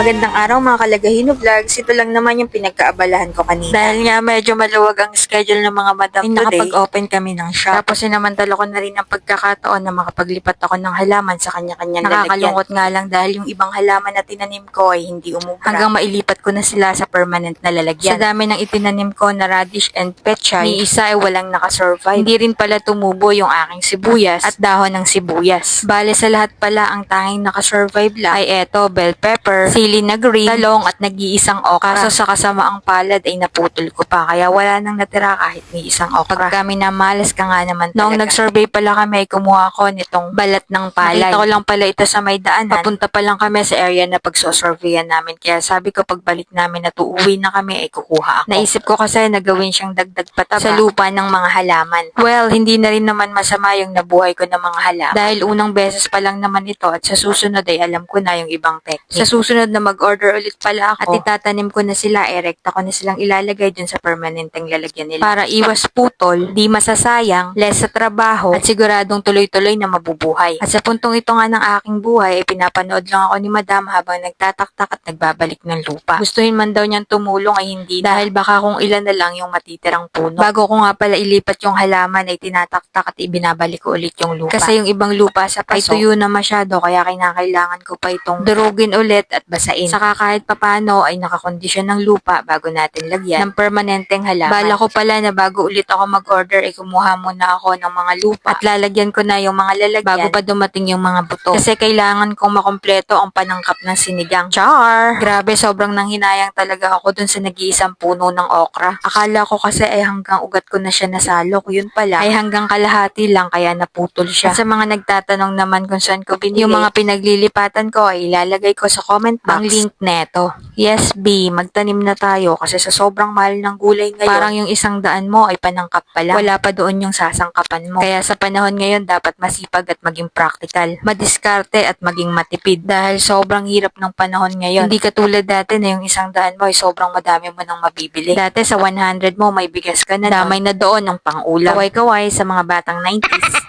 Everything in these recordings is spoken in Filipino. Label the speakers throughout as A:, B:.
A: Magandang araw mga kalagahino vlogs. Ito lang naman yung pinagkaabalahan ko kanina. Dahil nga medyo maluwag ang schedule ng mga madam today, nakapag-open kami ng shop. Tapos sinamantala ko na rin ang pagkakataon na makapaglipat ako ng halaman sa kanya-kanyang lalagyan. Nakakalungkot nga lang dahil yung ibang halaman na tinanim ko ay hindi umubra. Hanggang mailipat ko na sila sa permanent na lalagyan. Sa dami ng itinanim ko na radish and pechay, ni isa ay walang nakasurvive. Hindi rin pala tumubo yung aking sibuyas at dahon ng sibuyas. Bale sa lahat pala ang tanging nakasurvive lang ay eto, bell pepper, sili na green, talong at nag-iisang okra. Kaso sa kasamaang palad ay naputol ko pa kaya wala nang natira kahit may isang okra. Pag kami namalas ka nga naman talaga. Noong nag-survey pala kami, kumuha ko nitong balat ng palay. Nakita ko lang pala ito sa may daanan. Papunta pa lang kami sa area na pagsosurveyan namin. Kaya sabi ko pagbalik namin na uuwi na kami ay kukuha ako. Naisip ko kasi na gawin siyang dagdag pataba sa lupa ng mga halaman. Well, hindi na rin naman masama yung nabuhay ko ng mga halaman. Dahil unang beses pa lang naman ito at sa susunod ay alam ko na yung ibang technique. Sa susunod na mag-order ulit pala ako at itatanim ko na sila, erekta ko na silang ilalagay dun sa permanenteng lalagyan nila. Para iwas putol, di masasayang, less sa trabaho, at siguradong tuloy-tuloy na mabubuhay. At sa puntong ito nga ng aking buhay, ay pinapanood lang ako ni Madam habang nagtataktak at nagbabalik ng lupa. Gustuhin man daw niyang tumulong ay hindi dahil baka kung ilan na lang yung matitirang puno. Bago ko nga pala ilipat yung halaman ay tinataktak at ibinabalik ko ulit yung lupa. Kasi yung ibang lupa sa paso ay tuyo na masyado kaya kinakailangan ko pa itong durugin ulit at basain. Saka kahit papano ay nakakondisyon ng lupa bago natin lagyan ng permanenteng halaman. Bala ko pala na bago ulit ako mag-order ay kumuha muna ako ng mga lupa at lalagyan ko na yung mga lalagyan bago pa dumating yung mga buto. Kasi kailangan kong makompleto ang panangkap ng sinigang. Char! Grabe, sobrang nanghinayang talaga ako dun sa nag-iisang puno ng okra. Akala ko kasi ay hanggang ugat ko na siya nasalok. Yun pala ay hanggang kalahati lang kaya naputol siya. At sa mga nagtatanong naman kung saan ko binili, yung mga pinaglilipatan ko ay ilalagay ko sa comment box ang link neto. Yes B, magtanim na tayo kasi sa sobrang mahal ng gulay ngayon, parang yung 100 mo ay panangkap pa lang. Wala pa doon yung sasangkapan mo. Kaya sa panahon ngayon dapat masipag at maging practical. Madiskarte at maging matipid dahil sobrang hirap ng panahon ngayon. Hindi katulad dati na yung 100 mo ay sobrang madami mo nang mabibili. Dati sa 100 mo may bigas ka na, damay na doon ng pang-ulam. Kaway-kaway sa mga batang 90s.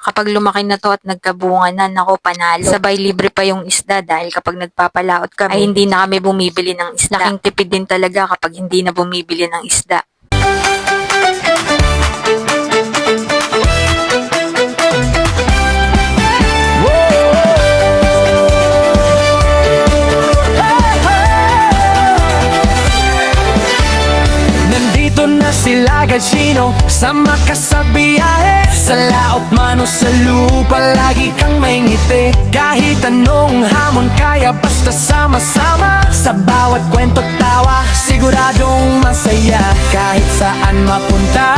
A: Kapag lumaki na to at nagkabunga na, nako panalo. Sabay libre pa yung isda dahil kapag nagpapalaot kami, ay hindi na kami bumibili ng isda. Laking tipid din talaga kapag hindi na bumibili ng isda.
B: Nandito na sila Gagino, sama ka sa biyahe. Sa laot man o sa lupa, lagi kang may ngiti. Kahit anong hamon kaya basta sama-sama. Sa bawat kwento't tawa, siguradong masaya. Kahit saan mapunta,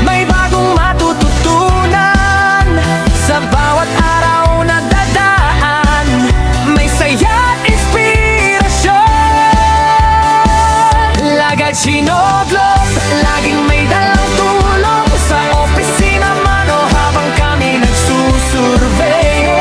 B: may bagong matututunan. Sa bawat araw na dadaan, may saya at inspirasyon. Lagagino Globe, laging may dalang tulong. Sa opisina man o habang kami nagsusurvey.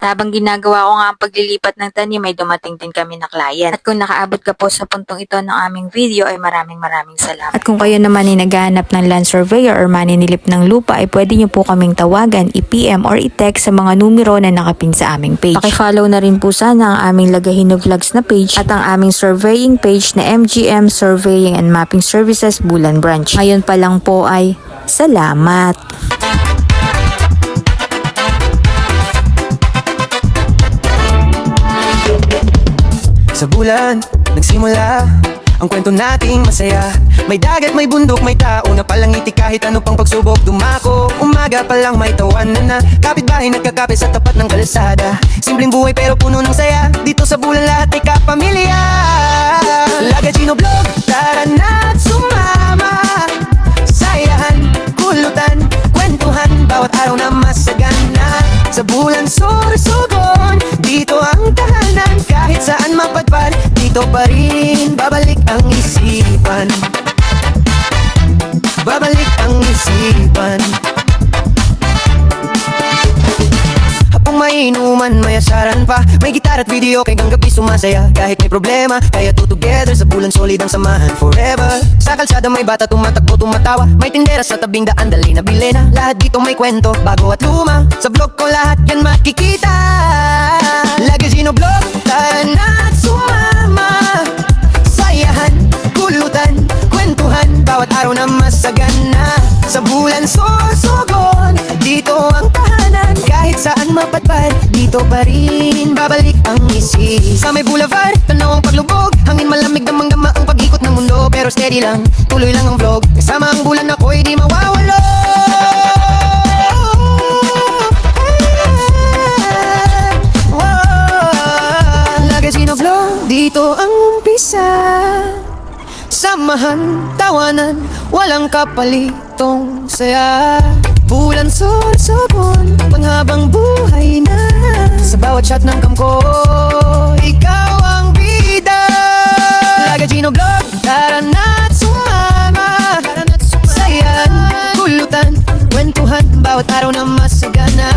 A: At habang ginagawa ko nga ang paglilipat ng tanim ay dumating din kami na client. At kung nakaabot ka po sa puntong ito ng aming video ay maraming salamat. At kung kayo naman ay naghahanap ng land surveyor or maninilip ng lupa ay pwede nyo po kaming tawagan, i-PM or i-text sa mga numero na nakapin sa aming page. Paki-follow na rin po sana ang aming Lagahino Vlogs na page at ang aming surveying page na MGM Surveying and Mapping Services Bulan Branch. Ngayon pa lang po ay salamat!
B: Sa bulan, nagsimula ang kwento nating masaya. May dagat, may bundok, may tao na palangiti kahit ano pang pagsubok dumako. Umaga pa lang may tawanan na kapitbahay nagkakape sa tapat ng kalsada. Simpleng buhay pero puno ng saya. Dito sa bulan lahat ay kapamilya. Lagagino Vlog, tara na't sumama. Sayahan, kulutan, kwentuhan, bawat araw na masagana. Sa bulan sorsogon, dito ang tahanan. Kahit saan mapadpad, dito pa rin babalik ang isipan. Babalik ang isipan. Hapong may inuman, may asaran pa. May gitara at video kay hanggang gabi sumasaya. Kahit may problema, kaya to together. Sa bulan solid ang samahan forever. Sa kalsada may bata tumatakbo, tumatawa. May tindera sa tabing daan, dali na bilena. Lahat dito may kwento, bago at luma. Sa vlog ko lahat yan makikita. Lagagino Bulan susugon, dito ang tahanan. Kahit saan mapatpad, dito pa rin babalik ang isip. Sa may boulevard, tanaw ang paglubog. Hangin malamig, damang-dama ang pag-ikot ng mundo. Pero steady lang, tuloy lang ang vlog. Kasama ang bulan ako'y di mawawala. Lagazino vlog, dito ang umpisa. Samahan, tawanan, walang kapalitong saya. Bulan sursubon, panghabang buhay na. Sa bawat shot ng kamko, ikaw ang bida. Lagazino vlog, tara na't sumama. Sayan, kulutan, kwentuhan, bawat araw na masagana.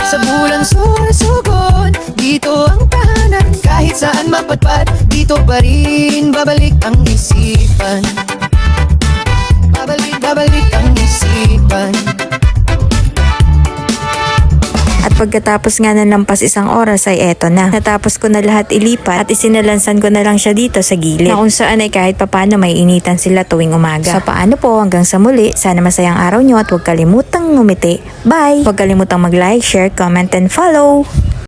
B: Sa bulan sursugon, dito ang tahanan. Kahit saan mapatpad, dito pa rin babalik ang isipan. Babalik ang isipan.
A: At pagkatapos nga ng lampas isang oras ay eto na. Natapos ko na lahat ilipat at isinalansan ko na lang siya dito sa gilid. Na kung saan ay kahit papano may initan sila tuwing umaga. So paano po, hanggang sa muli. Sana masayang araw nyo at huwag kalimutang ngumiti. Bye! Huwag kalimutang mag-like, share, comment, and follow!